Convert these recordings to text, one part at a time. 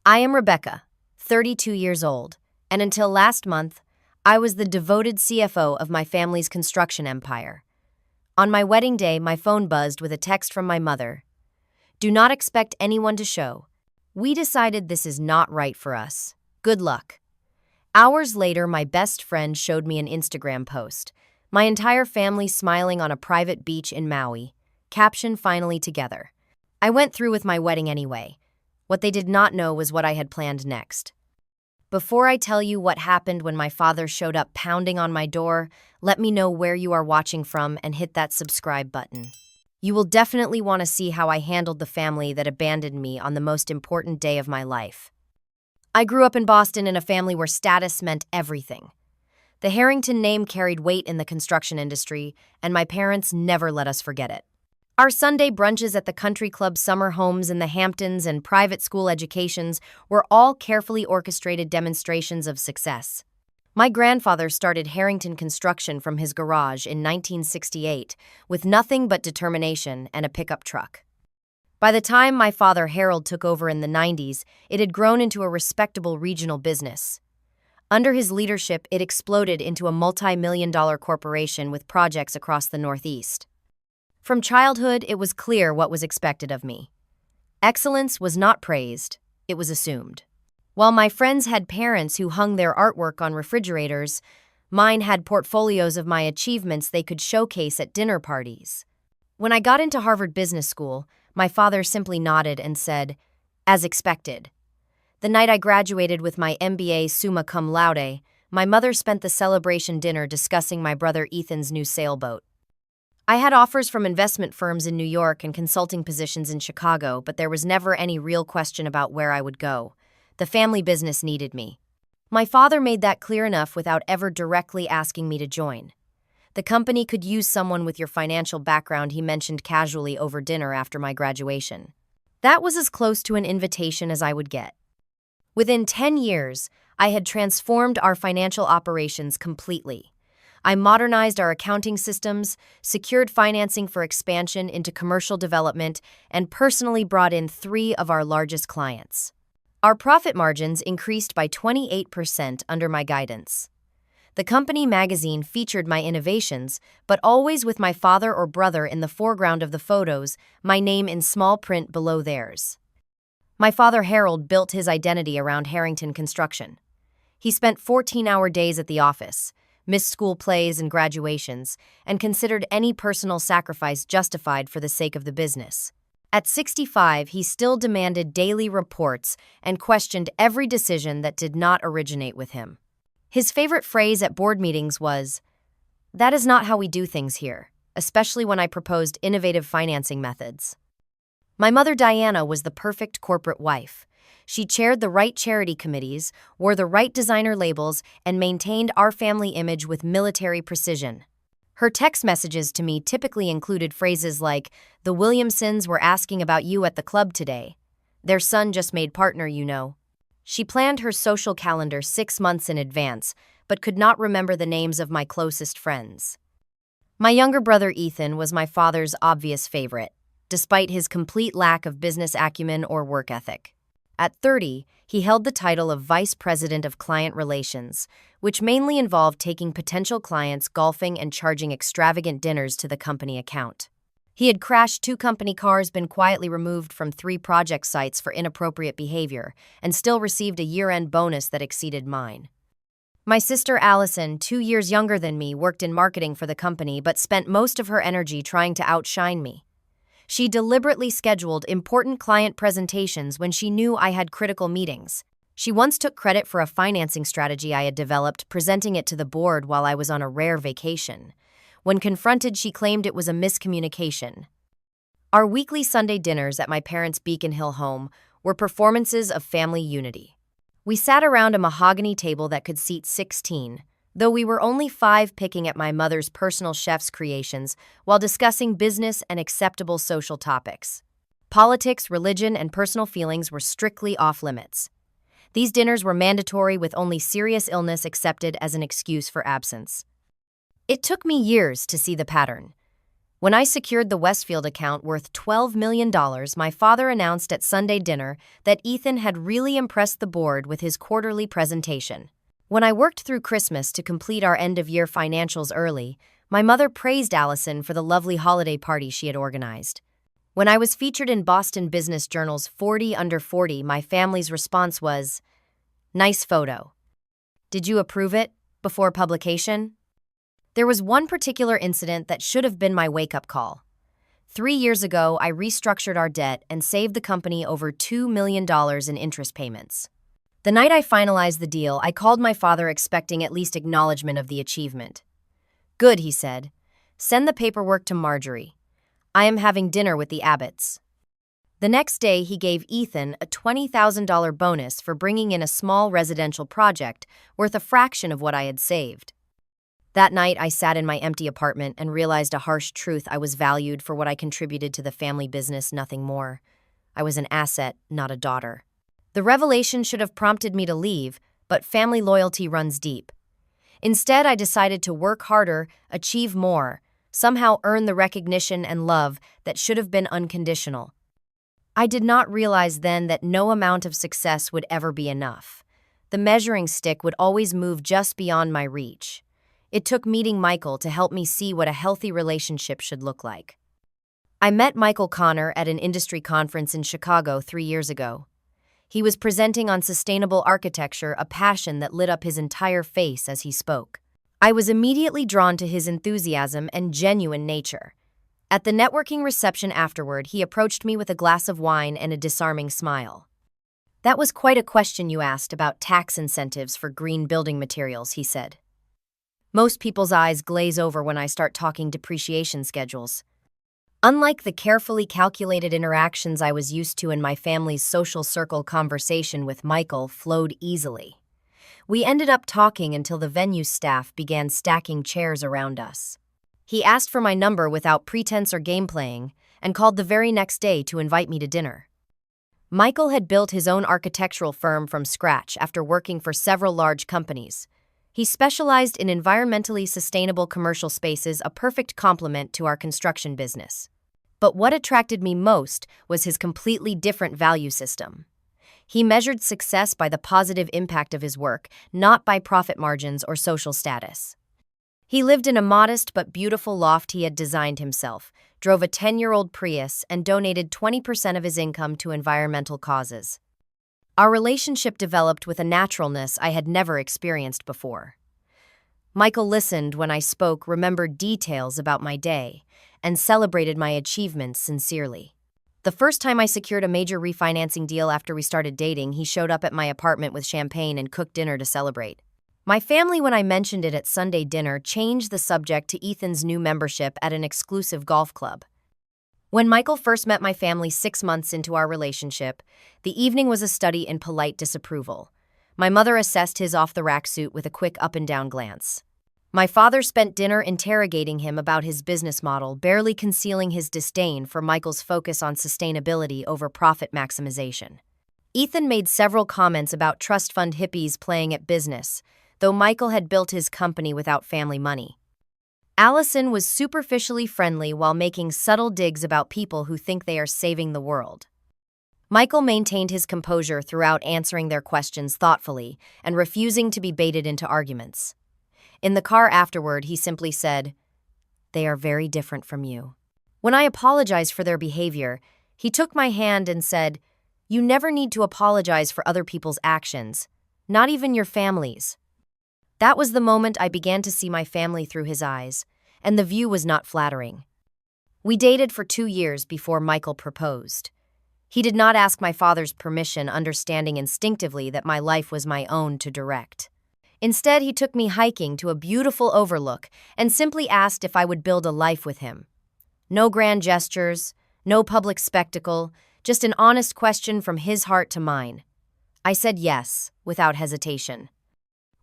I am Rebecca, 32 years old, and until last month, I was the devoted CFO of my family's construction empire. On my wedding day, my phone buzzed with a text from my mother. Do not expect anyone to show. We decided this is not right for us. Good luck. Hours later, my best friend showed me an Instagram post. My entire family smiling on a private beach in Maui. Caption, finally together. I went through with my wedding anyway. What they did not know was what I had planned next. Before I tell you what happened when my father showed up pounding on my door, let me know where you are watching from and hit that subscribe button. You will definitely want to see how I handled the family that abandoned me on the most important day of my life. I grew up in Boston in a family where status meant everything. The Harrington name carried weight in the construction industry, and my parents never let us forget it. Our Sunday brunches at the country club, summer homes in the Hamptons, and private school educations were all carefully orchestrated demonstrations of success. My grandfather started Harrington Construction from his garage in 1968 with nothing but determination and a pickup truck. By the time my father Harold took over in the 90s, it had grown into a respectable regional business. Under his leadership, it exploded into a multi-million-dollar corporation with projects across the Northeast. From childhood, it was clear what was expected of me. Excellence was not praised, it was assumed. While my friends had parents who hung their artwork on refrigerators, mine had portfolios of my achievements they could showcase at dinner parties. When I got into Harvard Business School, my father simply nodded and said, "As expected." The night I graduated with my MBA summa cum laude, my mother spent the celebration dinner discussing my brother Ethan's new sailboat. I had offers from investment firms in New York and consulting positions in Chicago, but there was never any real question about where I would go. The family business needed me. My father made that clear enough without ever directly asking me to join. The company could use someone with your financial background, he mentioned casually over dinner after my graduation. That was as close to an invitation as I would get. Within 10 years, I had transformed our financial operations completely. I modernized our accounting systems, secured financing for expansion into commercial development, and personally brought in 3 of our largest clients. Our profit margins increased by 28% under my guidance. The company magazine featured my innovations, but always with my father or brother in the foreground of the photos, my name in small print below theirs. My father Harold built his identity around Harrington Construction. He spent 14-hour days at the office, missed school plays and graduations, and considered any personal sacrifice justified for the sake of the business. At 65, he still demanded daily reports and questioned every decision that did not originate with him. His favorite phrase at board meetings was, "That is not how we do things here," especially when I proposed innovative financing methods. My mother Diana was the perfect corporate wife. She chaired the right charity committees, wore the right designer labels, and maintained our family image with military precision. Her text messages to me typically included phrases like, "The Williamsons were asking about you at the club today. Their son just made partner, you know." She planned her social calendar 6 months in advance, but could not remember the names of my closest friends. My younger brother Ethan was my father's obvious favorite, despite his complete lack of business acumen or work ethic. At 30, he held the title of Vice President of Client Relations, which mainly involved taking potential clients golfing and charging extravagant dinners to the company account. He had crashed 2 company cars, been quietly removed from 3 project sites for inappropriate behavior, and still received a year-end bonus that exceeded mine. My sister Allison, 2 years younger than me, worked in marketing for the company but spent most of her energy trying to outshine me. She deliberately scheduled important client presentations when she knew I had critical meetings. She once took credit for a financing strategy I had developed, presenting it to the board while I was on a rare vacation. When confronted, she claimed it was a miscommunication. Our weekly Sunday dinners at my parents' Beacon Hill home were performances of family unity. We sat around a mahogany table that could seat 16, though we were only 5, picking at my mother's personal chef's creations while discussing business and acceptable social topics. Politics, religion, and personal feelings were strictly off-limits. These dinners were mandatory, with only serious illness accepted as an excuse for absence. It took me years to see the pattern. When I secured the Westfield account worth $12 million, my father announced at Sunday dinner that Ethan had really impressed the board with his quarterly presentation. When I worked through Christmas to complete our end-of-year financials early, my mother praised Allison for the lovely holiday party she had organized. When I was featured in Boston Business Journal's 40 Under 40, my family's response was, "Nice photo. Did you approve it before publication?" There was one particular incident that should have been my wake-up call. 3 years ago, I restructured our debt and saved the company over $2 million in interest payments. The night I finalized the deal, I called my father expecting at least acknowledgement of the achievement. "Good," he said. "Send the paperwork to Marjorie. I am having dinner with the Abbotts." The next day, he gave Ethan a $20,000 bonus for bringing in a small residential project worth a fraction of what I had saved. That night, I sat in my empty apartment and realized a harsh truth: I was valued for what I contributed to the family business, nothing more. I was an asset, not a daughter. The revelation should have prompted me to leave, but family loyalty runs deep. Instead, I decided to work harder, achieve more, somehow earn the recognition and love that should have been unconditional. I did not realize then that no amount of success would ever be enough. The measuring stick would always move just beyond my reach. It took meeting Michael to help me see what a healthy relationship should look like. I met Michael Connor at an industry conference in Chicago 3 years ago. He was presenting on sustainable architecture, a passion that lit up his entire face as he spoke. I was immediately drawn to his enthusiasm and genuine nature. At the networking reception afterward, he approached me with a glass of wine and a disarming smile. "That was quite a question you asked about tax incentives for green building materials," he said. "Most people's eyes glaze over when I start talking depreciation schedules." Unlike the carefully calculated interactions I was used to in my family's social circle, conversation with Michael flowed easily. We ended up talking until the venue staff began stacking chairs around us. He asked for my number without pretense or game playing and called the very next day to invite me to dinner. Michael had built his own architectural firm from scratch after working for several large companies. He specialized in environmentally sustainable commercial spaces, a perfect complement to our construction business. But what attracted me most was his completely different value system. He measured success by the positive impact of his work, not by profit margins or social status. He lived in a modest but beautiful loft he had designed himself, drove a 10-year-old Prius, and donated 20% of his income to environmental causes. Our relationship developed with a naturalness I had never experienced before. Michael listened when I spoke, remembered details about my day, and celebrated my achievements sincerely. The first time I secured a major refinancing deal after we started dating, he showed up at my apartment with champagne and cooked dinner to celebrate. My family, when I mentioned it at Sunday dinner, changed the subject to Ethan's new membership at an exclusive golf club. When Michael first met my family 6 months into our relationship, the evening was a study in polite disapproval. My mother assessed his off-the-rack suit with a quick up-and-down glance. My father spent dinner interrogating him about his business model, barely concealing his disdain for Michael's focus on sustainability over profit maximization. Ethan made several comments about trust fund hippies playing at business, though Michael had built his company without family money. Allison was superficially friendly while making subtle digs about people who think they are saving the world. Michael maintained his composure throughout, answering their questions thoughtfully and refusing to be baited into arguments. In the car afterward, he simply said, "They are very different from you." When I apologized for their behavior, he took my hand and said, "You never need to apologize for other people's actions, not even your family's." That was the moment I began to see my family through his eyes, and the view was not flattering. We dated for 2 years before Michael proposed. He did not ask my father's permission, understanding instinctively that my life was my own to direct. Instead, he took me hiking to a beautiful overlook and simply asked if I would build a life with him. No grand gestures, no public spectacle, just an honest question from his heart to mine. I said yes, without hesitation.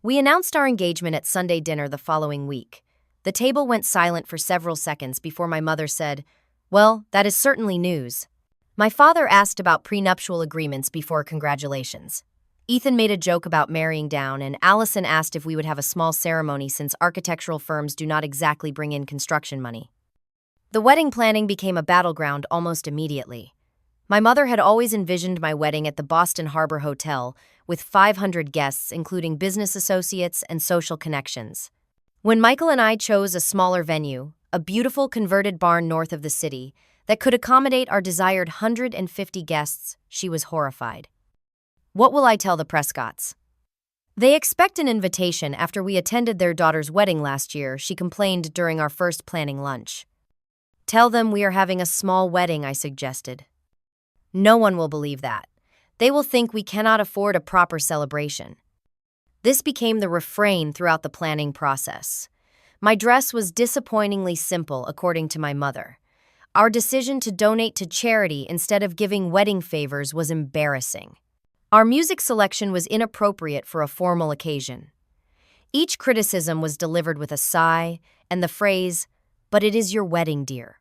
We announced our engagement at Sunday dinner the following week. The table went silent for several seconds before my mother said, "Well, that is certainly news." My father asked about prenuptial agreements before congratulations. Ethan made a joke about marrying down, and Allison asked if we would have a small ceremony since architectural firms do not exactly bring in construction money. The wedding planning became a battleground almost immediately. My mother had always envisioned my wedding at the Boston Harbor Hotel, with 500 guests, including business associates and social connections. When Michael and I chose a smaller venue, a beautiful converted barn north of the city, that could accommodate our desired 150 guests, she was horrified. What will I tell the Prescotts? They expect an invitation after we attended their daughter's wedding last year, she complained during our first planning lunch. Tell them we are having a small wedding, I suggested. No one will believe that. They will think we cannot afford a proper celebration. This became the refrain throughout the planning process. My dress was disappointingly simple, according to my mother. Our decision to donate to charity instead of giving wedding favors was embarrassing. Our music selection was inappropriate for a formal occasion. Each criticism was delivered with a sigh and the phrase, "But it is your wedding, dear."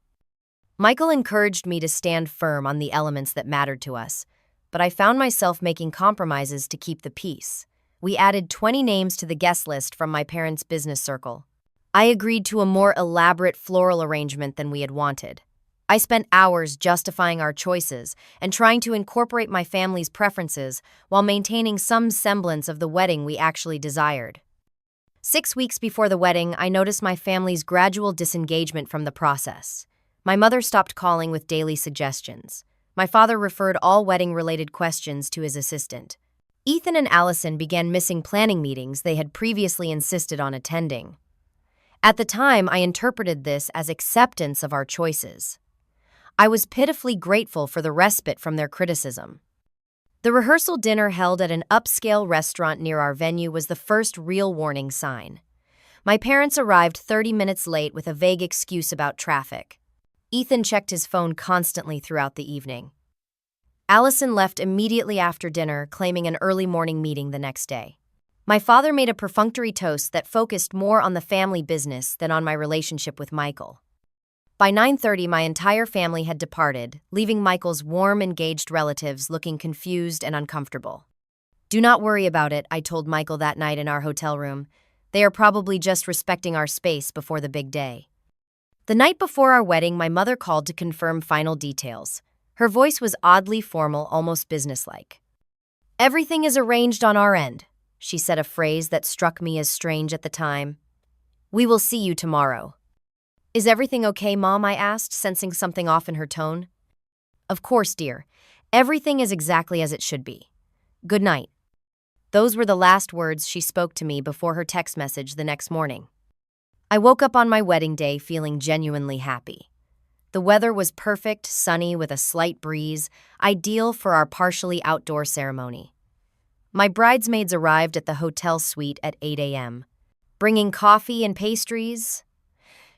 Michael encouraged me to stand firm on the elements that mattered to us, but I found myself making compromises to keep the peace. We added 20 names to the guest list from my parents' business circle. I agreed to a more elaborate floral arrangement than we had wanted. I spent hours justifying our choices and trying to incorporate my family's preferences while maintaining some semblance of the wedding we actually desired. 6 weeks before the wedding, I noticed my family's gradual disengagement from the process. My mother stopped calling with daily suggestions. My father referred all wedding-related questions to his assistant. Ethan and Allison began missing planning meetings they had previously insisted on attending. At the time, I interpreted this as acceptance of our choices. I was pitifully grateful for the respite from their criticism. The rehearsal dinner held at an upscale restaurant near our venue was the first real warning sign. My parents arrived 30 minutes late with a vague excuse about traffic. Ethan checked his phone constantly throughout the evening. Allison left immediately after dinner, claiming an early morning meeting the next day. My father made a perfunctory toast that focused more on the family business than on my relationship with Michael. By 9:30, my entire family had departed, leaving Michael's warm, engaged relatives looking confused and uncomfortable. "Do not worry about it," I told Michael that night in our hotel room. "They are probably just respecting our space before the big day." The night before our wedding, my mother called to confirm final details. Her voice was oddly formal, almost businesslike. "Everything is arranged on our end," she said, a phrase that struck me as strange at the time. "We will see you tomorrow." "Is everything okay, Mom?" I asked, sensing something off in her tone. "Of course, dear. Everything is exactly as it should be. Good night." Those were the last words she spoke to me before her text message the next morning. I woke up on my wedding day feeling genuinely happy. The weather was perfect, sunny with a slight breeze, ideal for our partially outdoor ceremony. My bridesmaids arrived at the hotel suite at 8 a.m., bringing coffee and pastries.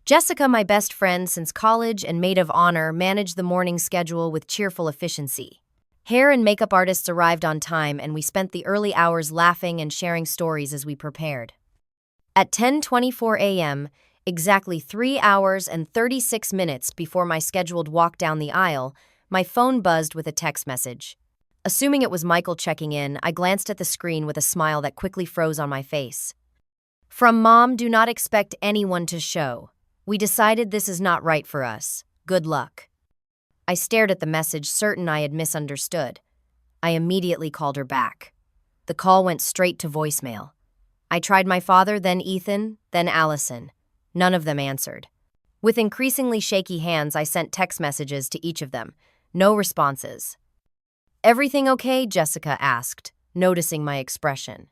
Jessica, my best friend since college and maid of honor, managed the morning schedule with cheerful efficiency. Hair and makeup artists arrived on time, and we spent the early hours laughing and sharing stories as we prepared. At 10:24 a.m., exactly 3 hours and 36 minutes before my scheduled walk down the aisle, my phone buzzed with a text message. Assuming it was Michael checking in, I glanced at the screen with a smile that quickly froze on my face. "From Mom, do not expect anyone to show. We decided this is not right for us. Good luck." I stared at the message, certain I had misunderstood. I immediately called her back. The call went straight to voicemail. I tried my father, then Ethan, then Allison. None of them answered. With increasingly shaky hands, I sent text messages to each of them. No responses. "Everything okay?" Jessica asked, noticing my expression.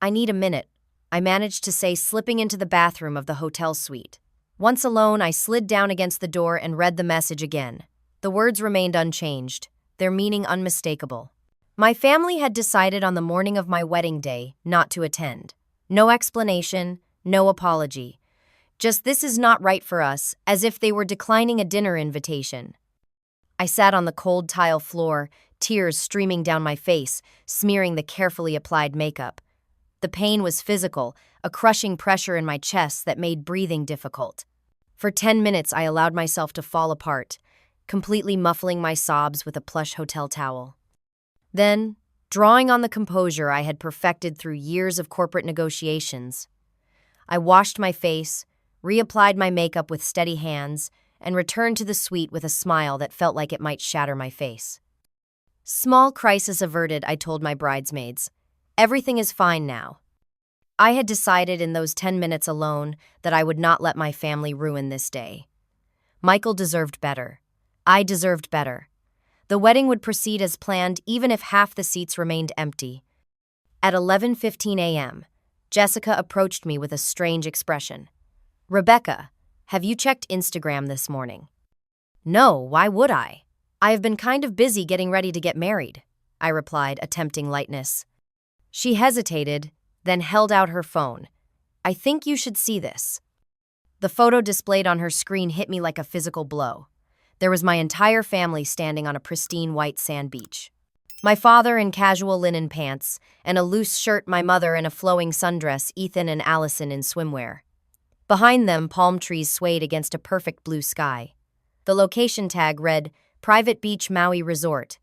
"I need a minute," I managed to say, slipping into the bathroom of the hotel suite. Once alone, I slid down against the door and read the message again. The words remained unchanged, their meaning unmistakable. My family had decided on the morning of my wedding day not to attend. No explanation, no apology. Just, "This is not right for us," as if they were declining a dinner invitation. I sat on the cold tile floor, tears streaming down my face, smearing the carefully applied makeup. The pain was physical, a crushing pressure in my chest that made breathing difficult. For 10 minutes, I allowed myself to fall apart, completely muffling my sobs with a plush hotel towel. Then, drawing on the composure I had perfected through years of corporate negotiations, I washed my face, reapplied my makeup with steady hands, and returned to the suite with a smile that felt like it might shatter my face. Small crisis averted, I told my bridesmaids. Everything is fine now. I had decided in those 10 minutes alone that I would not let my family ruin this day. Michael deserved better. I deserved better. The wedding would proceed as planned even if half the seats remained empty. At 11:15 a.m., Jessica approached me with a strange expression. "Rebecca, have you checked Instagram this morning?" "No, why would I? I have been kind of busy getting ready to get married," I replied, attempting lightness. She hesitated, then held out her phone. "I think you should see this." The photo displayed on her screen hit me like a physical blow. There was my entire family standing on a pristine white sand beach. My father in casual linen pants and a loose shirt, my mother in a flowing sundress, Ethan and Allison in swimwear. Behind them, palm trees swayed against a perfect blue sky. The location tag read, "Private Beach Maui Resort."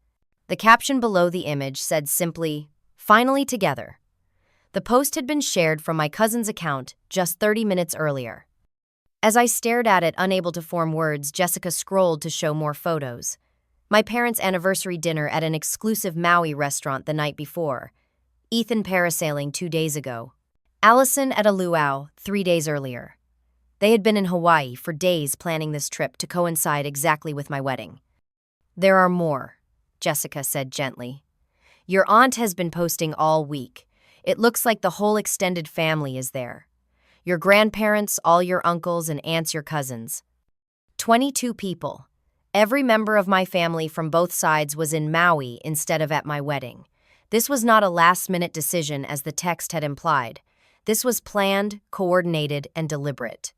The caption below the image said simply, "Finally together." The post had been shared from my cousin's account just 30 minutes earlier. As I stared at it, unable to form words, Jessica scrolled to show more photos. My parents' anniversary dinner at an exclusive Maui restaurant the night before. Ethan parasailing 2 days ago. Allison at a luau 3 days earlier. They had been in Hawaii for days planning this trip to coincide exactly with my wedding. "There are more," Jessica said gently. "Your aunt has been posting all week. It looks like the whole extended family is there. Your grandparents, all your uncles and aunts, your cousins. 22 people. Every member of my family from both sides was in Maui instead of at my wedding. This was not a last-minute decision as the text had implied. This was planned, coordinated, and deliberate."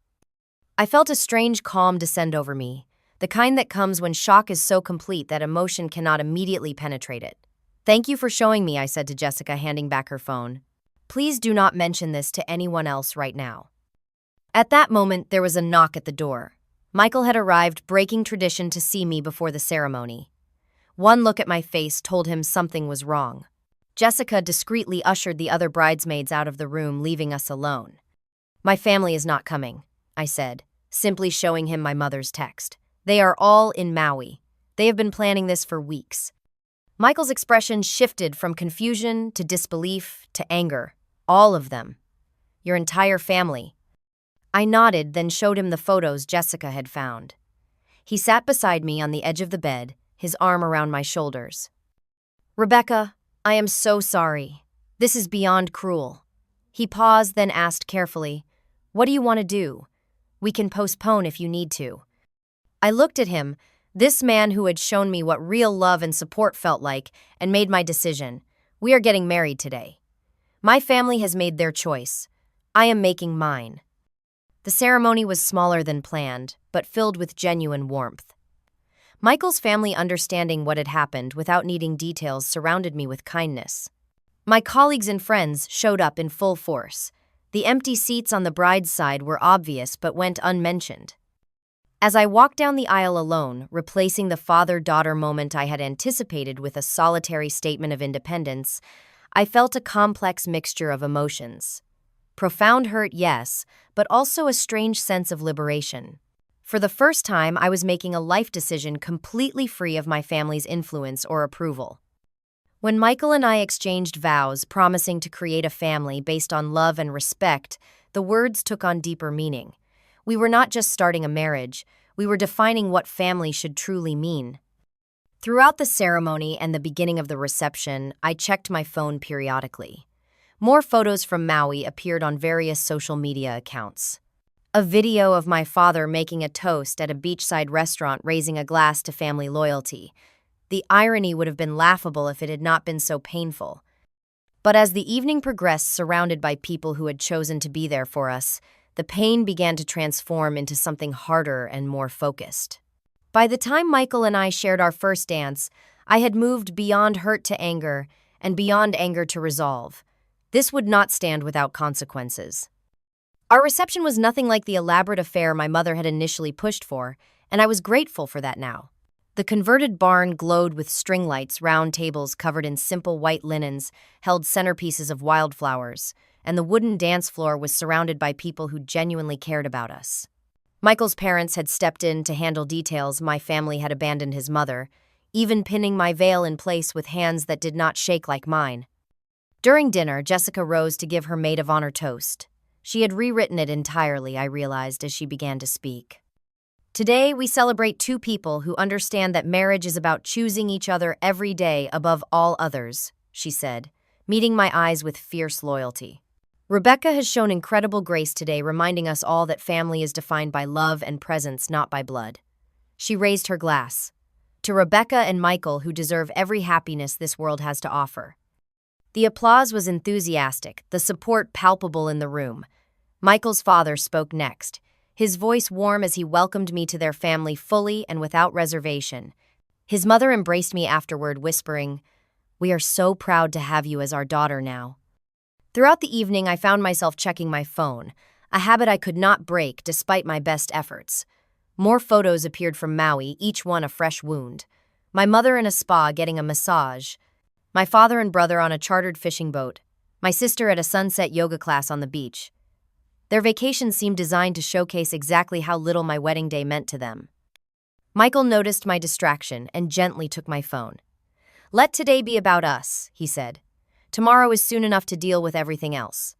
I felt a strange calm descend over me, the kind that comes when shock is so complete that emotion cannot immediately penetrate it. "Thank you for showing me," I said to Jessica, handing back her phone. "Please do not mention this to anyone else right now." At that moment, there was a knock at the door. Michael had arrived, breaking tradition to see me before the ceremony. One look at my face told him something was wrong. Jessica discreetly ushered the other bridesmaids out of the room, leaving us alone. "My family is not coming," I said, simply showing him my mother's text. "They are all in Maui. They have been planning this for weeks." Michael's expression shifted from confusion to disbelief to anger. "All of them. Your entire family." I nodded, then showed him the photos Jessica had found. He sat beside me on the edge of the bed, his arm around my shoulders. "Rebecca, I am so sorry. This is beyond cruel." He paused, then asked carefully, "What do you want to do? We can postpone if you need to." I looked at him, this man who had shown me what real love and support felt like, and made my decision. We are getting married today. My family has made their choice. I am making mine. The ceremony was smaller than planned, but filled with genuine warmth. Michael's family, understanding what had happened without needing details, surrounded me with kindness. My colleagues and friends showed up in full force. The empty seats on the bride's side were obvious but went unmentioned. As I walked down the aisle alone, replacing the father-daughter moment I had anticipated with a solitary statement of independence, I felt a complex mixture of emotions. Profound hurt, yes, but also a strange sense of liberation. For the first time, I was making a life decision completely free of my family's influence or approval. When Michael and I exchanged vows, promising to create a family based on love and respect, the words took on deeper meaning. We were not just starting a marriage, we were defining what family should truly mean. Throughout the ceremony and the beginning of the reception, I checked my phone periodically. More photos from Maui appeared on various social media accounts. A video of my father making a toast at a beachside restaurant, raising a glass to family loyalty. The irony would have been laughable if it had not been so painful. But as the evening progressed, surrounded by people who had chosen to be there for us, the pain began to transform into something harder and more focused. By the time Michael and I shared our first dance, I had moved beyond hurt to anger and beyond anger to resolve. This would not stand without consequences. Our reception was nothing like the elaborate affair my mother had initially pushed for, and I was grateful for that now. The converted barn glowed with string lights, round tables covered in simple white linens held centerpieces of wildflowers, and the wooden dance floor was surrounded by people who genuinely cared about us. Michael's parents had stepped in to handle details. My family had abandoned his mother, even pinning my veil in place with hands that did not shake like mine. During dinner, Jessica rose to give her maid of honor toast. She had rewritten it entirely, I realized as she began to speak. Today, we celebrate two people who understand that marriage is about choosing each other every day above all others, she said, meeting my eyes with fierce loyalty. Rebecca has shown incredible grace today, reminding us all that family is defined by love and presence, not by blood. She raised her glass. To Rebecca and Michael, who deserve every happiness this world has to offer. The applause was enthusiastic, the support palpable in the room. Michael's father spoke next, his voice warm as he welcomed me to their family fully and without reservation. His mother embraced me afterward, whispering, "We are so proud to have you as our daughter now." Throughout the evening, I found myself checking my phone, a habit I could not break despite my best efforts. More photos appeared from Maui, each one a fresh wound. My mother in a spa getting a massage. My father and brother on a chartered fishing boat. My sister at a sunset yoga class on the beach. Their vacation seemed designed to showcase exactly how little my wedding day meant to them. Michael noticed my distraction and gently took my phone. "Let today be about us," he said. "Tomorrow is soon enough to deal with everything else."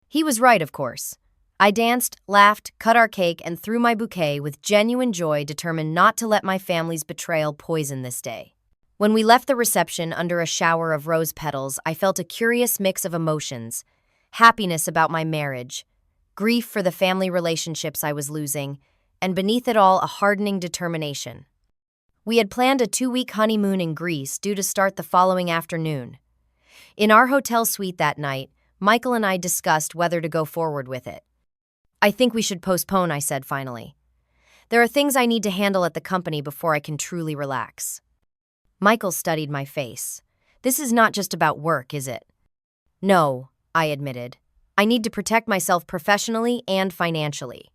He was right, of course. I danced, laughed, cut our cake, and threw my bouquet with genuine joy, determined not to let my family's betrayal poison this day. When we left the reception under a shower of rose petals, I felt a curious mix of emotions: happiness about my marriage, grief for the family relationships I was losing, and beneath it all, a hardening determination. We had planned a 2-week honeymoon in Greece due to start the following afternoon. In our hotel suite that night, Michael and I discussed whether to go forward with it. "I think we should postpone," I said finally. "There are things I need to handle at the company before I can truly relax." Michael studied my face. "This is not just about work, is it?" "No," I admitted. "I need to protect myself professionally and financially.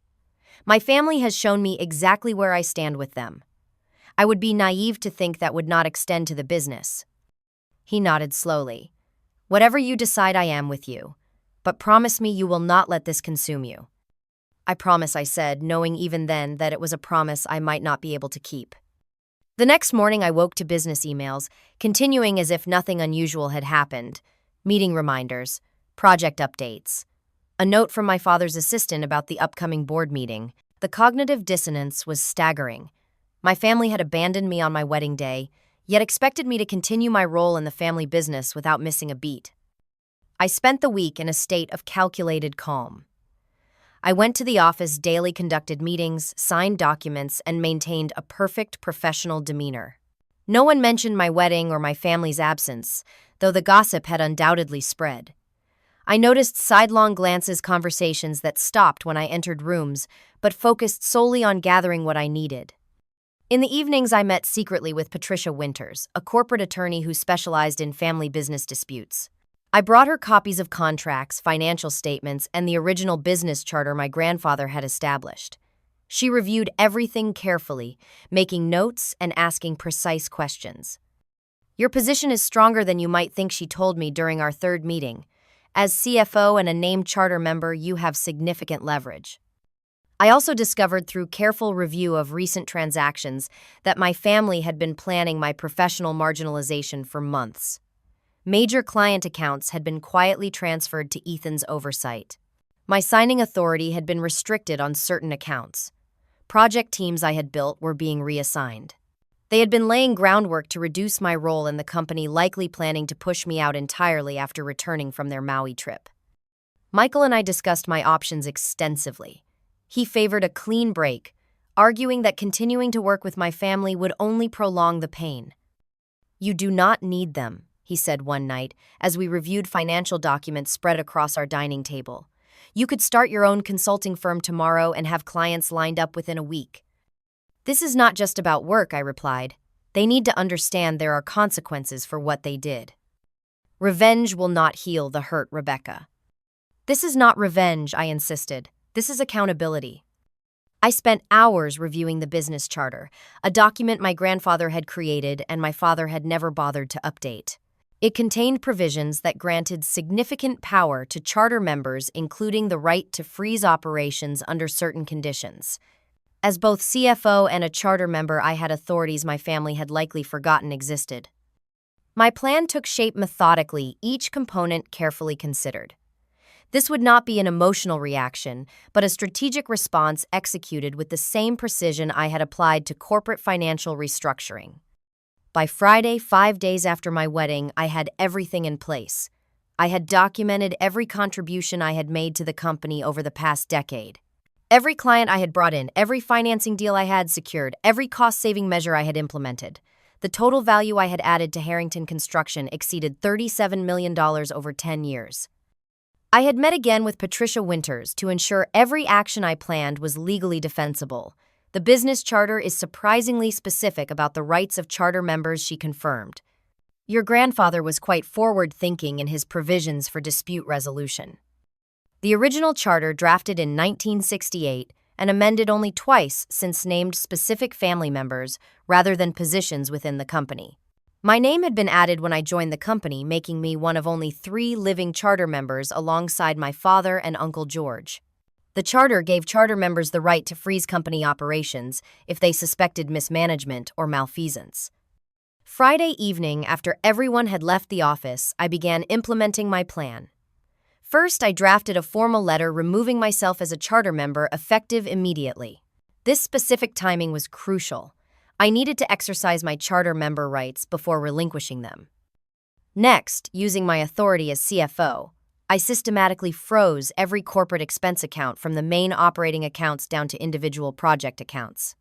My family has shown me exactly where I stand with them. I would be naive to think that would not extend to the business." He nodded slowly. "Whatever you decide, I am with you. But promise me you will not let this consume you." "I promise," I said, knowing even then that it was a promise I might not be able to keep. The next morning, I woke to business emails, continuing as if nothing unusual had happened. Meeting reminders, project updates. A note from my father's assistant about the upcoming board meeting. The cognitive dissonance was staggering. My family had abandoned me on my wedding day, yet expected me to continue my role in the family business without missing a beat. I spent the week in a state of calculated calm. I went to the office daily, conducted meetings, signed documents, and maintained a perfect professional demeanor. No one mentioned my wedding or my family's absence, though the gossip had undoubtedly spread. I noticed sidelong glances, conversations that stopped when I entered rooms, but focused solely on gathering what I needed. In the evenings, I met secretly with Patricia Winters, a corporate attorney who specialized in family business disputes. I brought her copies of contracts, financial statements, and the original business charter my grandfather had established. She reviewed everything carefully, making notes and asking precise questions. "Your position is stronger than you might think," she told me during our third meeting. "As CFO and a named charter member, you have significant leverage." I also discovered through careful review of recent transactions that my family had been planning my professional marginalization for months. Major client accounts had been quietly transferred to Ethan's oversight. My signing authority had been restricted on certain accounts. Project teams I had built were being reassigned. They had been laying groundwork to reduce my role in the company, likely planning to push me out entirely after returning from their Maui trip. Michael and I discussed my options extensively. He favored a clean break, arguing that continuing to work with my family would only prolong the pain. "You do not need them," he said one night, as we reviewed financial documents spread across our dining table. "You could start your own consulting firm tomorrow and have clients lined up within a week." "This is not just about work," I replied. "They need to understand there are consequences for what they did. Revenge will not heal the hurt, Rebecca." "This is not revenge," I insisted. "This is accountability." I spent hours reviewing the business charter, a document my grandfather had created and my father had never bothered to update. It contained provisions that granted significant power to charter members, including the right to freeze operations under certain conditions. As both CFO and a charter member, I had authorities my family had likely forgotten existed. My plan took shape methodically, each component carefully considered. This would not be an emotional reaction, but a strategic response executed with the same precision I had applied to corporate financial restructuring. By Friday, 5 days after my wedding, I had everything in place. I had documented every contribution I had made to the company over the past decade. Every client I had brought in, every financing deal I had secured, every cost-saving measure I had implemented. The total value I had added to Harrington Construction exceeded $37 million over 10 years. I had met again with Patricia Winters to ensure every action I planned was legally defensible. The business charter is surprisingly specific about the rights of charter members, she confirmed. Your grandfather was quite forward-thinking in his provisions for dispute resolution. The original charter, drafted in 1968 and amended only twice since, named specific family members rather than positions within the company. My name had been added when I joined the company, making me one of only 3 living charter members alongside my father and Uncle George. The charter gave charter members the right to freeze company operations if they suspected mismanagement or malfeasance. Friday evening, after everyone had left the office, I began implementing my plan. First, I drafted a formal letter removing myself as a charter member, effective immediately. This specific timing was crucial. I needed to exercise my charter member rights before relinquishing them. Next, using my authority as CFO, I systematically froze every corporate expense account from the main operating accounts down to individual project accounts.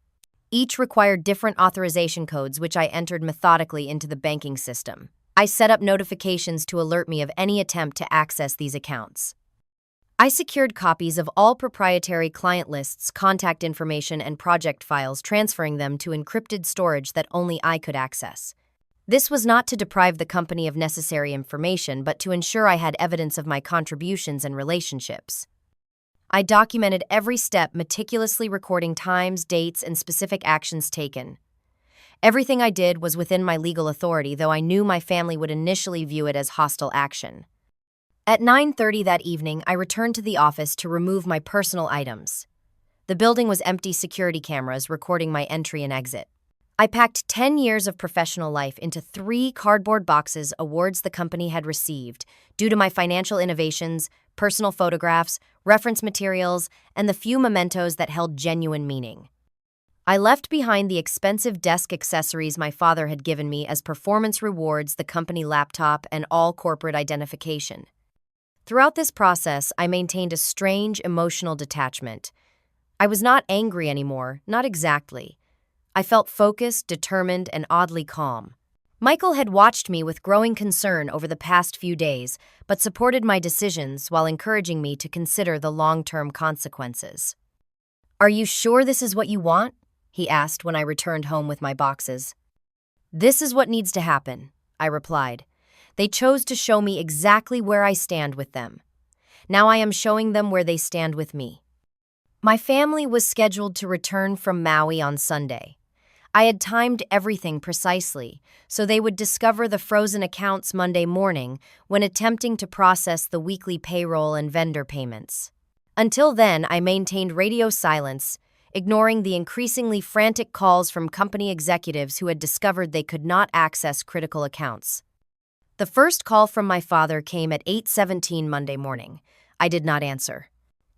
Each required different authorization codes, which I entered methodically into the banking system. I set up notifications to alert me of any attempt to access these accounts. I secured copies of all proprietary client lists, contact information, and project files, transferring them to encrypted storage that only I could access. This was not to deprive the company of necessary information, but to ensure I had evidence of my contributions and relationships. I documented every step, meticulously recording times, dates, and specific actions taken. Everything I did was within my legal authority, though I knew my family would initially view it as hostile action. At 9:30 that evening, I returned to the office to remove my personal items. The building was empty, security cameras recording my entry and exit. I packed 10 years of professional life into 3 cardboard boxes, awards the company had received due to my financial innovations, personal photographs, reference materials, and the few mementos that held genuine meaning. I left behind the expensive desk accessories my father had given me as performance rewards, the company laptop, and all corporate identification. Throughout this process, I maintained a strange emotional detachment. I was not angry anymore, not exactly. I felt focused, determined, and oddly calm. Michael had watched me with growing concern over the past few days, but supported my decisions while encouraging me to consider the long-term consequences. "Are you sure this is what you want?" he asked when I returned home with my boxes. "This is what needs to happen," I replied. They chose to show me exactly where I stand with them. Now I am showing them where they stand with me. My family was scheduled to return from Maui on Sunday. I had timed everything precisely, so they would discover the frozen accounts Monday morning when attempting to process the weekly payroll and vendor payments. Until then, I maintained radio silence, ignoring the increasingly frantic calls from company executives who had discovered they could not access critical accounts. The first call from my father came at 8:17 Monday morning. I did not answer.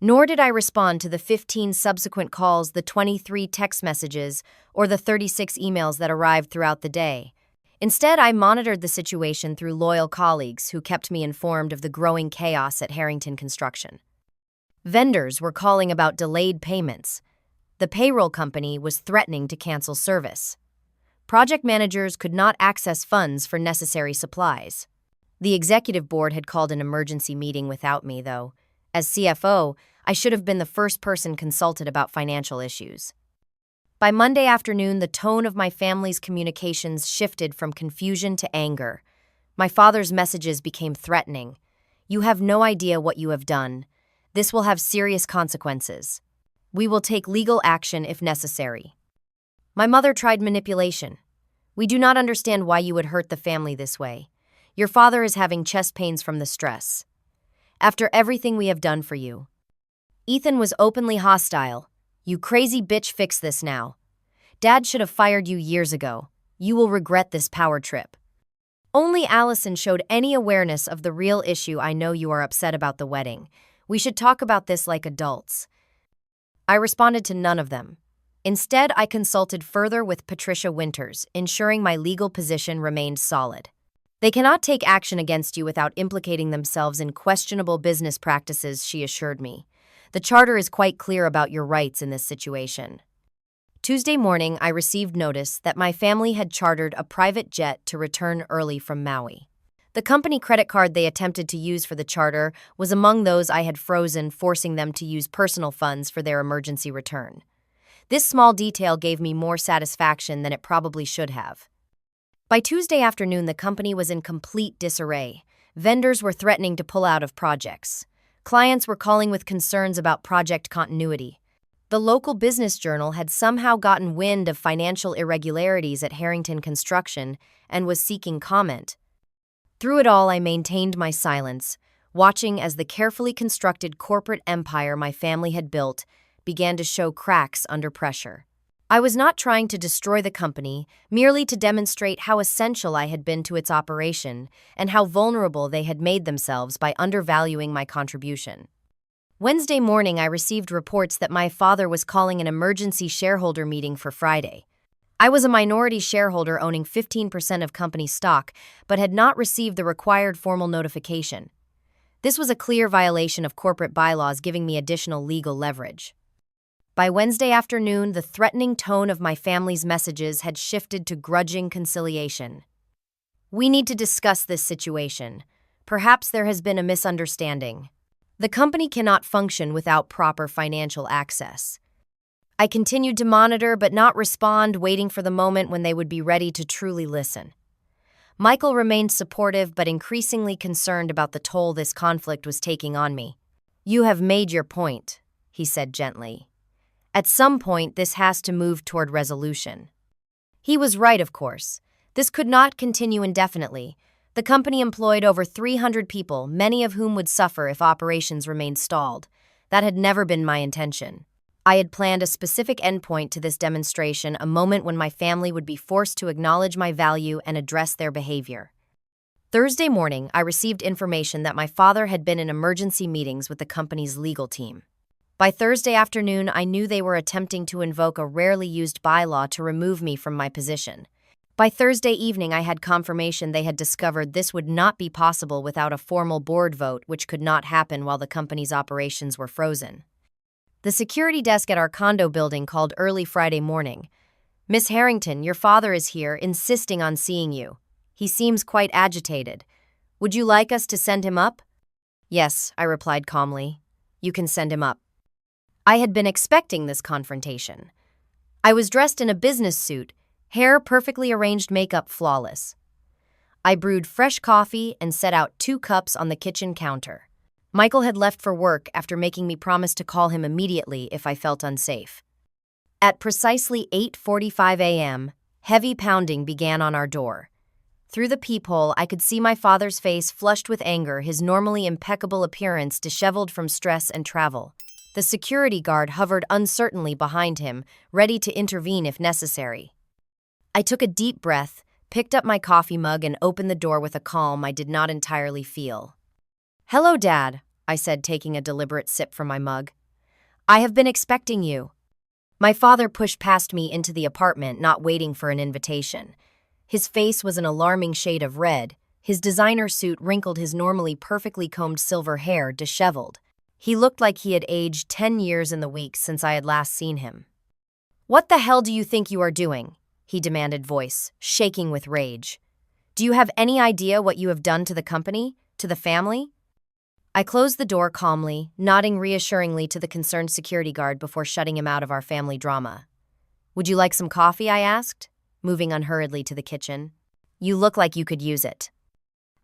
Nor did I respond to the 15 subsequent calls, the 23 text messages, or the 36 emails that arrived throughout the day. Instead, I monitored the situation through loyal colleagues who kept me informed of the growing chaos at Harrington Construction. Vendors were calling about delayed payments. The payroll company was threatening to cancel service. Project managers could not access funds for necessary supplies. The executive board had called an emergency meeting without me, though. As CFO, I should have been the first person consulted about financial issues. By Monday afternoon, the tone of my family's communications shifted from confusion to anger. My father's messages became threatening. "You have no idea what you have done. This will have serious consequences. We will take legal action if necessary." My mother tried manipulation. "We do not understand why you would hurt the family this way. Your father is having chest pains from the stress. After everything we have done for you." Ethan was openly hostile. "You crazy bitch, fix this now. Dad should have fired you years ago. You will regret this power trip." Only Allison showed any awareness of the real issue. "I know you are upset about the wedding. We should talk about this like adults." I responded to none of them. Instead, I consulted further with Patricia Winters, ensuring my legal position remained solid. "They cannot take action against you without implicating themselves in questionable business practices," she assured me. "The charter is quite clear about your rights in this situation." Tuesday morning, I received notice that my family had chartered a private jet to return early from Maui. The company credit card they attempted to use for the charter was among those I had frozen, forcing them to use personal funds for their emergency return. This small detail gave me more satisfaction than it probably should have. By Tuesday afternoon, the company was in complete disarray. Vendors were threatening to pull out of projects. Clients were calling with concerns about project continuity. The local business journal had somehow gotten wind of financial irregularities at Harrington Construction and was seeking comment. Through it all, I maintained my silence, watching as the carefully constructed corporate empire my family had built began to show cracks under pressure. I was not trying to destroy the company, merely to demonstrate how essential I had been to its operation and how vulnerable they had made themselves by undervaluing my contribution. Wednesday morning, I received reports that my father was calling an emergency shareholder meeting for Friday. I was a minority shareholder owning 15% of company stock, but had not received the required formal notification. This was a clear violation of corporate bylaws, giving me additional legal leverage. By Wednesday afternoon, the threatening tone of my family's messages had shifted to grudging conciliation. "We need to discuss this situation. Perhaps there has been a misunderstanding. The company cannot function without proper financial access." I continued to monitor but not respond, waiting for the moment when they would be ready to truly listen. Michael remained supportive but increasingly concerned about the toll this conflict was taking on me. "You have made your point," he said gently. "At some point, this has to move toward resolution." He was right, of course. This could not continue indefinitely. The company employed over 300 people, many of whom would suffer if operations remained stalled. That had never been my intention. I had planned a specific endpoint to this demonstration, a moment when my family would be forced to acknowledge my value and address their behavior. Thursday morning, I received information that my father had been in emergency meetings with the company's legal team. By Thursday afternoon, I knew they were attempting to invoke a rarely used bylaw to remove me from my position. By Thursday evening, I had confirmation they had discovered this would not be possible without a formal board vote, which could not happen while the company's operations were frozen. The security desk at our condo building called early Friday morning. "Miss Harrington, your father is here, insisting on seeing you. He seems quite agitated. Would you like us to send him up?" "Yes," I replied calmly. "You can send him up." I had been expecting this confrontation. I was dressed in a business suit, hair perfectly arranged, makeup flawless. I brewed fresh coffee and set out 2 cups on the kitchen counter. Michael had left for work after making me promise to call him immediately if I felt unsafe. At precisely 8:45 a.m., heavy pounding began on our door. Through the peephole, I could see my father's face flushed with anger, his normally impeccable appearance disheveled from stress and travel. The security guard hovered uncertainly behind him, ready to intervene if necessary. I took a deep breath, picked up my coffee mug, and opened the door with a calm I did not entirely feel. "Hello, Dad," I said, taking a deliberate sip from my mug. "I have been expecting you." My father pushed past me into the apartment, not waiting for an invitation. His face was an alarming shade of red. His designer suit wrinkled, his normally perfectly combed silver hair disheveled. He looked like he had aged 10 years in the weeks since I had last seen him. "What the hell do you think you are doing?" he demanded, voice shaking with rage. "Do you have any idea what you have done to the company, to the family?" I closed the door calmly, nodding reassuringly to the concerned security guard before shutting him out of our family drama. "Would you like some coffee?" I asked, moving unhurriedly to the kitchen. "You look like you could use it."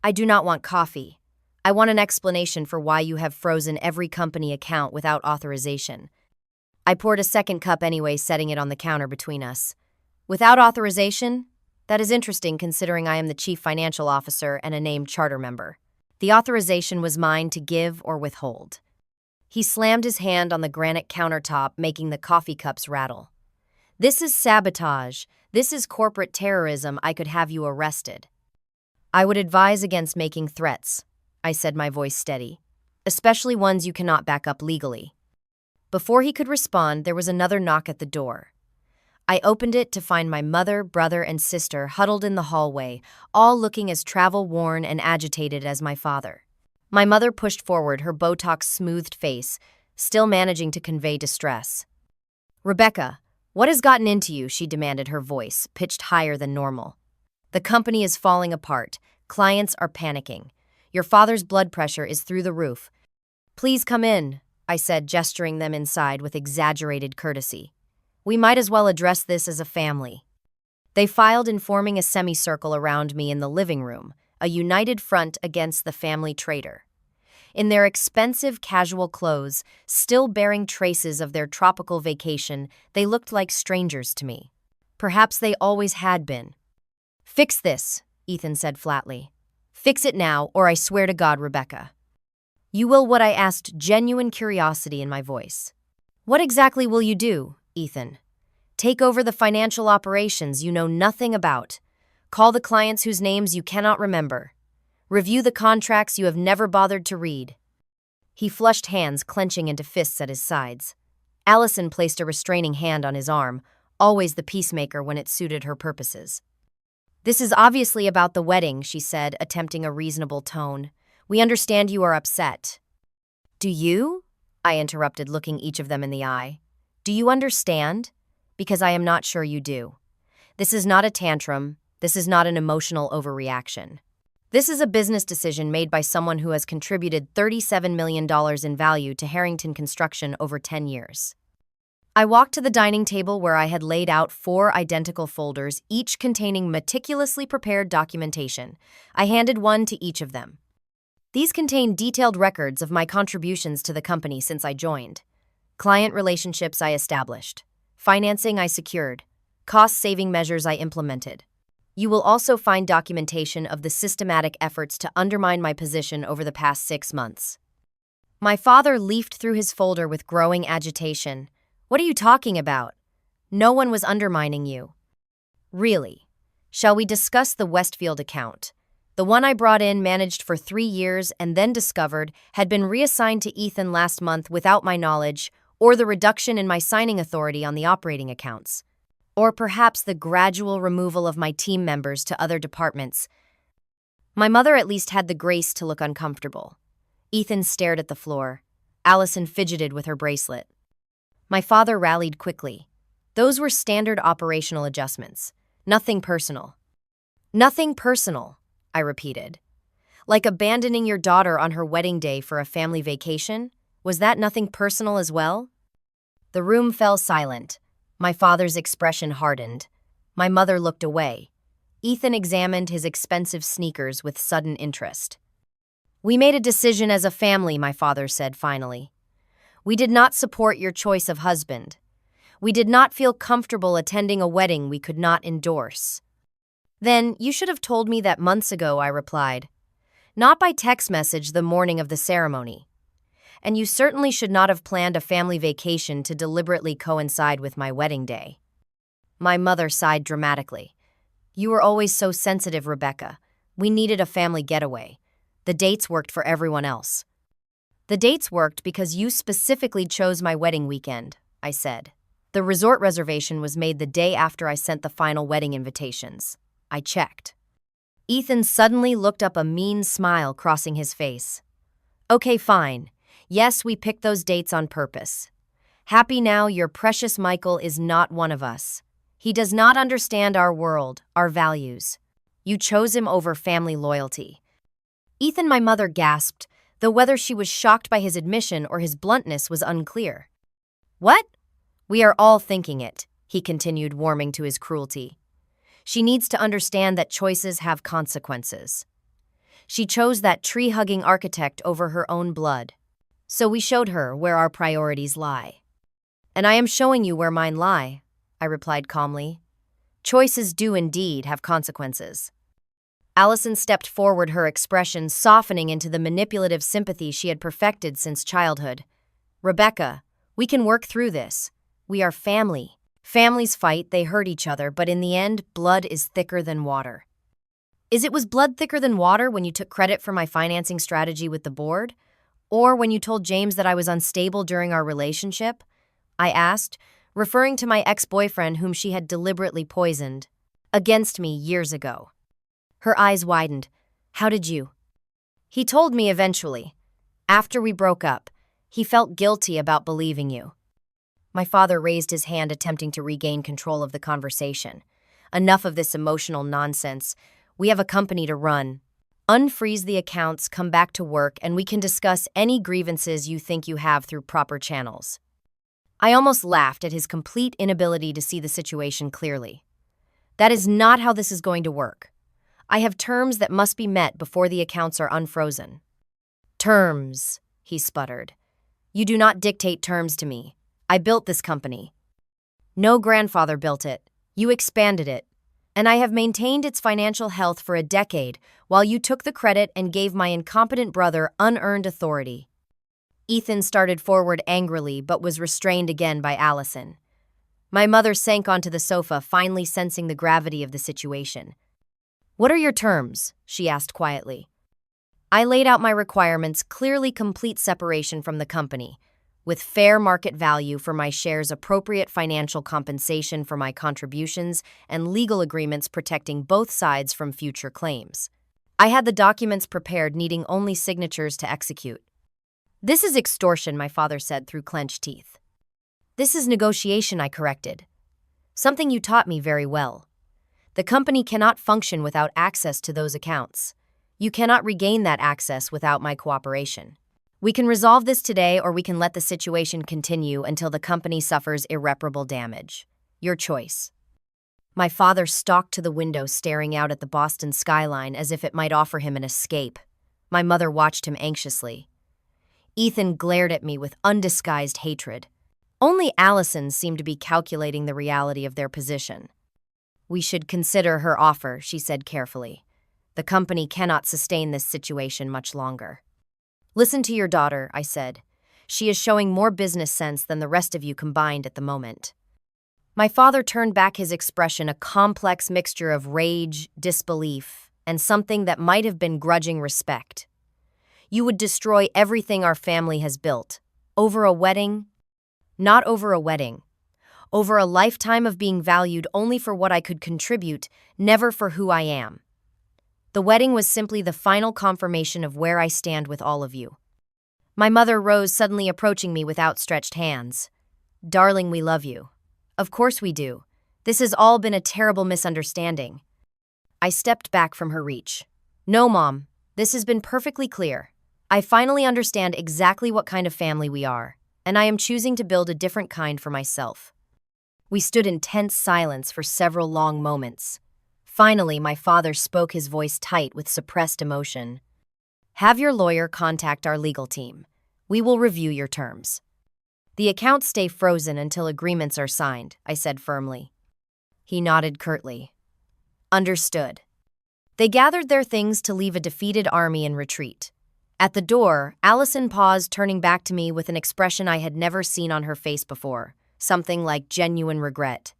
"I do not want coffee. I want an explanation for why you have frozen every company account without authorization." I poured a second cup anyway, setting it on the counter between us. "Without authorization? That is interesting, considering I am the chief financial officer and a named charter member. The authorization was mine to give or withhold." He slammed his hand on the granite countertop, making the coffee cups rattle. "This is sabotage. This is corporate terrorism. I could have you arrested." "I would advise against making threats," I said, my voice steady, "especially ones you cannot back up legally." Before he could respond, there was another knock at the door. I opened it to find my mother, brother, and sister huddled in the hallway, all looking as travel-worn and agitated as my father. My mother pushed forward, her Botox-smoothed face, still managing to convey distress. "Rebecca, what has gotten into you?" she demanded, her voice pitched higher than normal. "The company is falling apart. Clients are panicking. Your father's blood pressure is through the roof." "Please come in," I said, gesturing them inside with exaggerated courtesy. "We might as well address this as a family." They filed in, forming a semicircle around me in the living room, a united front against the family traitor. In their expensive casual clothes, still bearing traces of their tropical vacation, they looked like strangers to me. Perhaps they always had been. "Fix this," Ethan said flatly. "Fix it now, or I swear to God, Rebecca." "You will what?" I asked, genuine curiosity in my voice. "What exactly will you do, Ethan?" "Take over the financial operations you know nothing about. Call the clients whose names you cannot remember. Review the contracts you have never bothered to read." He flushed, hands clenching into fists at his sides. Allison placed a restraining hand on his arm, always the peacemaker when it suited her purposes. "This is obviously about the wedding," she said, attempting a reasonable tone. "We understand you are upset." "Do you?" I interrupted, looking each of them in the eye. "Do you understand? Because I am not sure you do. This is not a tantrum. This is not an emotional overreaction. This is a business decision made by someone who has contributed $37 million in value to Harrington Construction over 10 years. I walked to the dining table where I had laid out 4 identical folders, each containing meticulously prepared documentation. I handed one to each of them. These contain detailed records of my contributions to the company since I joined. Client relationships I established. Financing I secured. Cost-saving measures I implemented. You will also find documentation of the systematic efforts to undermine my position over the past 6 months. My father leafed through his folder with growing agitation. "What are you talking about? No one was undermining you." "Really? Shall we discuss the Westfield account? The one I brought in, managed for 3 years, and then discovered had been reassigned to Ethan last month without my knowledge, or the reduction in my signing authority on the operating accounts. Or perhaps the gradual removal of my team members to other departments." My mother at least had the grace to look uncomfortable. Ethan stared at the floor. Allison fidgeted with her bracelet. My father rallied quickly. "Those were standard operational adjustments. Nothing personal." "Nothing personal," I repeated. "Like abandoning your daughter on her wedding day for a family vacation? Was that nothing personal as well?" The room fell silent. My father's expression hardened. My mother looked away. Ethan examined his expensive sneakers with sudden interest. "We made a decision as a family," my father said finally. "We did not support your choice of husband. We did not feel comfortable attending a wedding we could not endorse." "Then you should have told me that months ago," I replied. "Not by text message the morning of the ceremony. And you certainly should not have planned a family vacation to deliberately coincide with my wedding day." My mother sighed dramatically. "You were always so sensitive, Rebecca. We needed a family getaway. The dates worked for everyone else." "The dates worked because you specifically chose my wedding weekend," I said. "The resort reservation was made the day after I sent the final wedding invitations." I checked. Ethan suddenly looked up, a mean smile crossing his face. "Okay, fine. Yes, we picked those dates on purpose. Happy now, your precious Michael is not one of us. He does not understand our world, our values. You chose him over family loyalty." "Ethan," my mother gasped, though whether she was shocked by his admission or his bluntness was unclear. "What?" "We are all thinking it," he continued, warming to his cruelty. "She needs to understand that choices have consequences. She chose that tree-hugging architect over her own blood. So we showed her where our priorities lie." "And I am showing you where mine lie," I replied calmly. "Choices do indeed have consequences." Allison stepped forward, her expression softening into the manipulative sympathy she had perfected since childhood. "Rebecca, we can work through this. We are family. Families fight, they hurt each other, but in the end, blood is thicker than water." Was blood thicker than water when you took credit for my financing strategy with the board? Or when you told James that I was unstable during our relationship? I asked, referring to my ex-boyfriend whom she had deliberately poisoned against me years ago. Her eyes widened. "How did you?" "He told me eventually. After we broke up, he felt guilty about believing you." My father raised his hand, attempting to regain control of the conversation. "Enough of this emotional nonsense. We have a company to run. Unfreeze the accounts, come back to work, and we can discuss any grievances you think you have through proper channels." I almost laughed at his complete inability to see the situation clearly. "That is not how this is going to work. I have terms that must be met before the accounts are unfrozen." "Terms," he sputtered. "You do not dictate terms to me. I built this company." "No grandfather built it. You expanded it. And I have maintained its financial health for a decade while you took the credit and gave my incompetent brother unearned authority." Ethan started forward angrily but was restrained again by Allison. My mother sank onto the sofa, finally sensing the gravity of the situation. "What are your terms?" she asked quietly. I laid out my requirements: clearly complete separation from the company, with fair market value for my shares, appropriate financial compensation for my contributions, and legal agreements protecting both sides from future claims. I had the documents prepared, needing only signatures to execute. "This is extortion," my father said through clenched teeth. "This is negotiation," I corrected. "Something you taught me very well. The company cannot function without access to those accounts. You cannot regain that access without my cooperation. We can resolve this today, or we can let the situation continue until the company suffers irreparable damage. Your choice." My father stalked to the window, staring out at the Boston skyline as if it might offer him an escape. My mother watched him anxiously. Ethan glared at me with undisguised hatred. Only Allison seemed to be calculating the reality of their position. "We should consider her offer," she said carefully. "The company cannot sustain this situation much longer." "Listen to your daughter," I said. "She is showing more business sense than the rest of you combined at the moment." My father turned back, his expression a complex mixture of rage, disbelief, and something that might have been grudging respect. "You would destroy everything our family has built. Over a wedding?" "Not over a wedding. Over a lifetime of being valued only for what I could contribute, never for who I am. The wedding was simply the final confirmation of where I stand with all of you." My mother rose, suddenly approaching me with outstretched hands. "Darling, we love you." "Of course we do. This has all been a terrible misunderstanding." I stepped back from her reach. "No, Mom, this has been perfectly clear. I finally understand exactly what kind of family we are, and I am choosing to build a different kind for myself." We stood in tense silence for several long moments. Finally, my father spoke, his voice tight with suppressed emotion. "Have your lawyer contact our legal team. We will review your terms. The accounts stay frozen until agreements are signed," I said firmly. He nodded curtly. "Understood." They gathered their things to leave a defeated army in retreat. At the door, Allison paused, turning back to me with an expression I had never seen on her face before, something like genuine regret.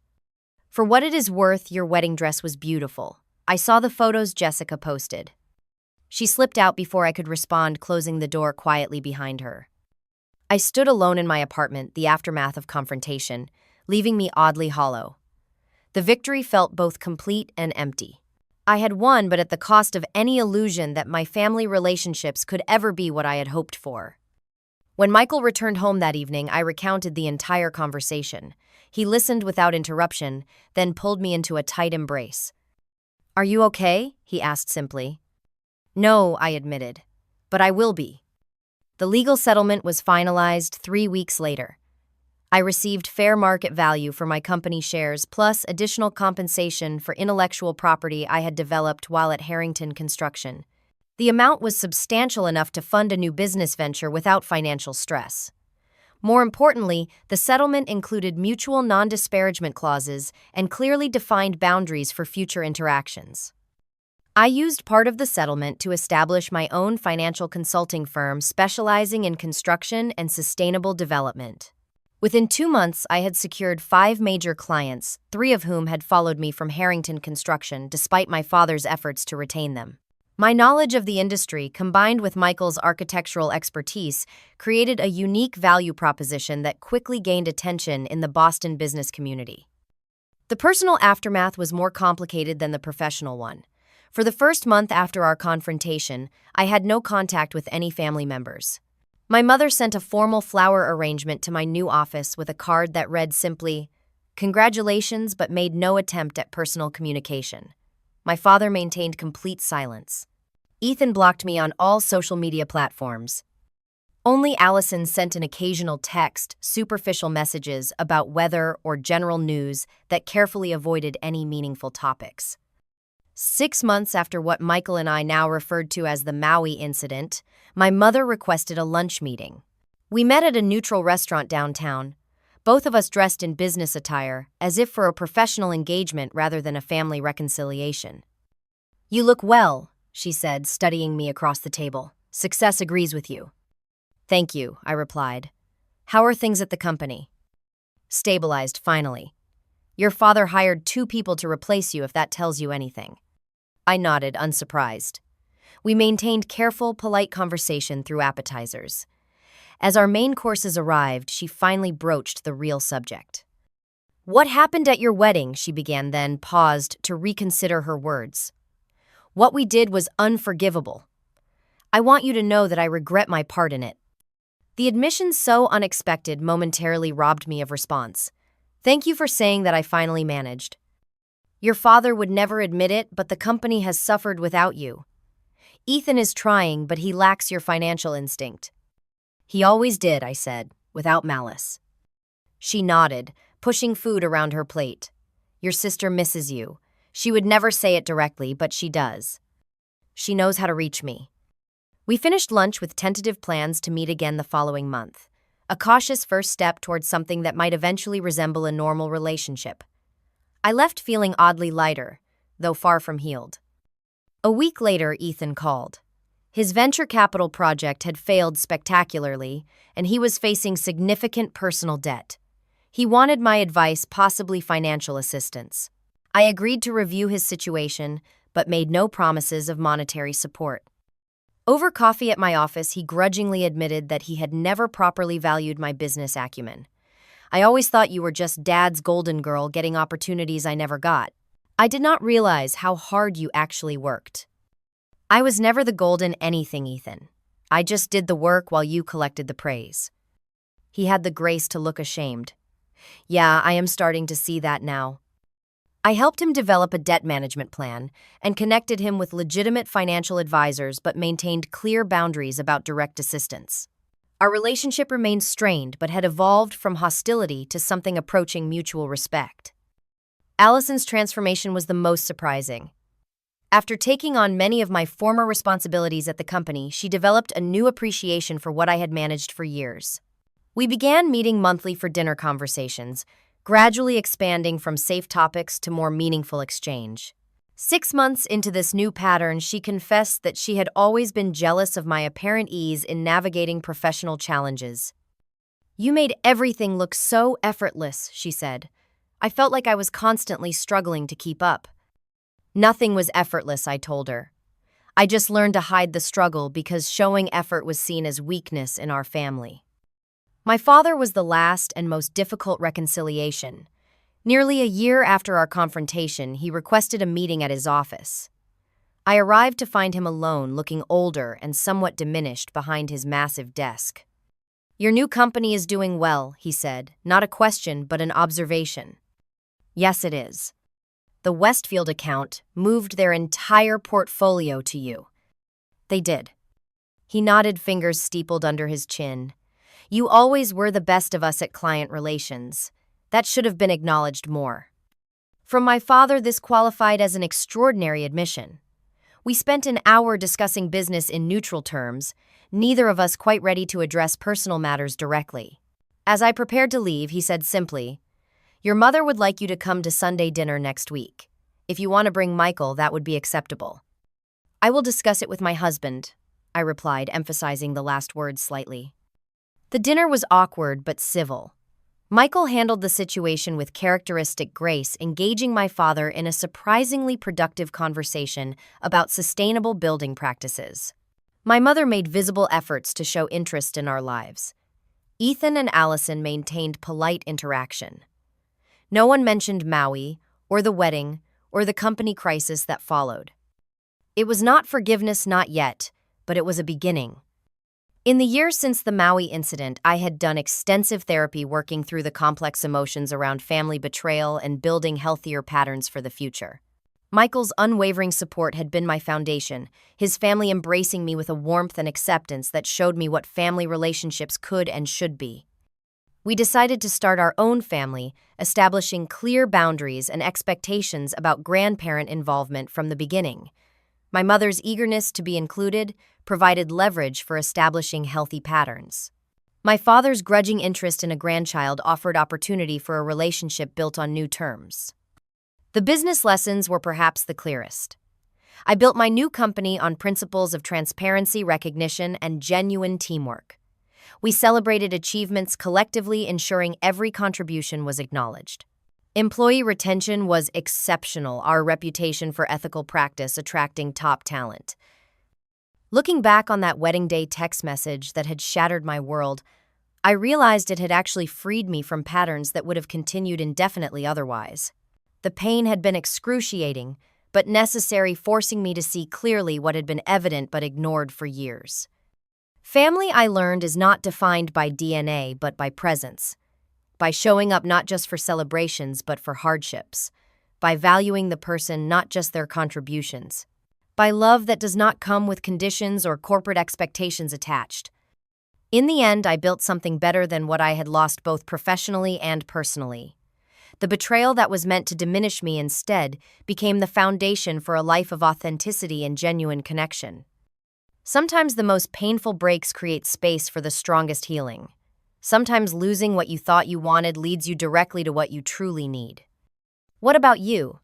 "For what it is worth, your wedding dress was beautiful. I saw the photos Jessica posted." She slipped out before I could respond, closing the door quietly behind her. I stood alone in my apartment, the aftermath of confrontation, leaving me oddly hollow. The victory felt both complete and empty. I had won, but at the cost of any illusion that my family relationships could ever be what I had hoped for. When Michael returned home that evening, I recounted the entire conversation. He listened without interruption, then pulled me into a tight embrace. "Are you okay?" he asked simply. "No," I admitted, "but I will be." The legal settlement was finalized 3 weeks later. I received fair market value for my company shares, plus additional compensation for intellectual property I had developed while at Harrington Construction. The amount was substantial enough to fund a new business venture without financial stress. More importantly, the settlement included mutual non-disparagement clauses and clearly defined boundaries for future interactions. I used part of the settlement to establish my own financial consulting firm specializing in construction and sustainable development. Within 2 months, I had secured 5 major clients, 3 of whom had followed me from Harrington Construction despite my father's efforts to retain them. My knowledge of the industry, combined with Michael's architectural expertise, created a unique value proposition that quickly gained attention in the Boston business community. The personal aftermath was more complicated than the professional one. For the first month after our confrontation, I had no contact with any family members. My mother sent a formal flower arrangement to my new office with a card that read simply, "Congratulations," but made no attempt at personal communication. My father maintained complete silence. Ethan blocked me on all social media platforms. Only Allison sent an occasional text, superficial messages about weather or general news that carefully avoided any meaningful topics. 6 months after what Michael and I now referred to as the Maui incident, my mother requested a lunch meeting. We met at a neutral restaurant downtown, both of us dressed in business attire, as if for a professional engagement rather than a family reconciliation. "You look well," she said, studying me across the table. "Success agrees with you." "Thank you," I replied. "How are things at the company?" "Stabilized, finally. Your father hired 2 people to replace you, if that tells you anything." I nodded, unsurprised. We maintained careful, polite conversation through appetizers. As our main courses arrived, she finally broached the real subject. "What happened at your wedding?" she began, then paused to reconsider her words. "What we did was unforgivable. I want you to know that I regret my part in it." The admission, so unexpected, momentarily robbed me of response. "Thank you for saying that. I finally managed. Your father would never admit it, but the company has suffered without you. Ethan is trying, but he lacks your financial instinct." "He always did," I said, without malice. She nodded, pushing food around her plate. "Your sister misses you. She would never say it directly, but she does. She knows how to reach me." We finished lunch with tentative plans to meet again the following month, a cautious first step towards something that might eventually resemble a normal relationship. I left feeling oddly lighter, though far from healed. A week later, Ethan called. His venture capital project had failed spectacularly, and he was facing significant personal debt. He wanted my advice, possibly financial assistance. I agreed to review his situation, but made no promises of monetary support. Over coffee at my office, he grudgingly admitted that he had never properly valued my business acumen. "I always thought you were just Dad's golden girl getting opportunities I never got. I did not realize how hard you actually worked." "I was never the golden anything, Ethan. I just did the work while you collected the praise." He had the grace to look ashamed. "Yeah, I am starting to see that now." I helped him develop a debt management plan and connected him with legitimate financial advisors, but maintained clear boundaries about direct assistance. Our relationship remained strained, but had evolved from hostility to something approaching mutual respect. Allison's transformation was the most surprising. After taking on many of my former responsibilities at the company, she developed a new appreciation for what I had managed for years. We began meeting monthly for dinner conversations, gradually expanding from safe topics to more meaningful exchange. 6 months into this new pattern, she confessed that she had always been jealous of my apparent ease in navigating professional challenges. "You made everything look so effortless," she said. "I felt like I was constantly struggling to keep up." "Nothing was effortless," I told her. "I just learned to hide the struggle because showing effort was seen as weakness in our family." My father was the last and most difficult reconciliation. Nearly a year after our confrontation, he requested a meeting at his office. I arrived to find him alone, looking older and somewhat diminished behind his massive desk. "Your new company is doing well," he said, not a question but an observation. "Yes, it is. The Westfield account moved their entire portfolio to you." "They did." He nodded, fingers steepled under his chin. "You always were the best of us at client relations. That should have been acknowledged more." From my father, this qualified as an extraordinary admission. We spent an hour discussing business in neutral terms, neither of us quite ready to address personal matters directly. As I prepared to leave, he said simply, "Your mother would like you to come to Sunday dinner next week. If you want to bring Michael, that would be acceptable." I will discuss it with my husband, I replied, emphasizing the last words slightly. The dinner was awkward but civil. Michael handled the situation with characteristic grace, engaging my father in a surprisingly productive conversation about sustainable building practices. My mother made visible efforts to show interest in our lives. Ethan and Allison maintained polite interaction. No one mentioned Maui, or the wedding, or the company crisis that followed. It was not forgiveness, not yet, but it was a beginning. In the years since the Maui incident, I had done extensive therapy working through the complex emotions around family betrayal and building healthier patterns for the future. Michael's unwavering support had been my foundation, his family embracing me with a warmth and acceptance that showed me what family relationships could and should be. We decided to start our own family, establishing clear boundaries and expectations about grandparent involvement from the beginning. My mother's eagerness to be included provided leverage for establishing healthy patterns. My father's grudging interest in a grandchild offered opportunity for a relationship built on new terms. The business lessons were perhaps the clearest. I built my new company on principles of transparency, recognition, and genuine teamwork. We celebrated achievements collectively, ensuring every contribution was acknowledged. Employee retention was exceptional, our reputation for ethical practice attracting top talent. Looking back on that wedding day text message that had shattered my world, I realized it had actually freed me from patterns that would have continued indefinitely otherwise. The pain had been excruciating, but necessary, forcing me to see clearly what had been evident but ignored for years. Family, I learned, is not defined by DNA but by presence. By showing up not just for celebrations but for hardships. By valuing the person, not just their contributions. By love that does not come with conditions or corporate expectations attached. In the end, I built something better than what I had lost both professionally and personally. The betrayal that was meant to diminish me instead became the foundation for a life of authenticity and genuine connection. Sometimes the most painful breaks create space for the strongest healing. Sometimes losing what you thought you wanted leads you directly to what you truly need. What about you?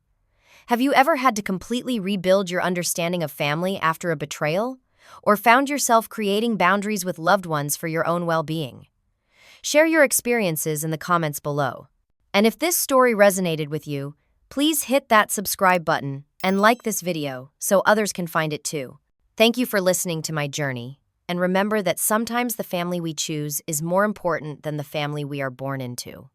Have you ever had to completely rebuild your understanding of family after a betrayal? Or found yourself creating boundaries with loved ones for your own well-being? Share your experiences in the comments below. And if this story resonated with you, please hit that subscribe button and like this video so others can find it too. Thank you for listening to my journey. And remember that sometimes the family we choose is more important than the family we are born into.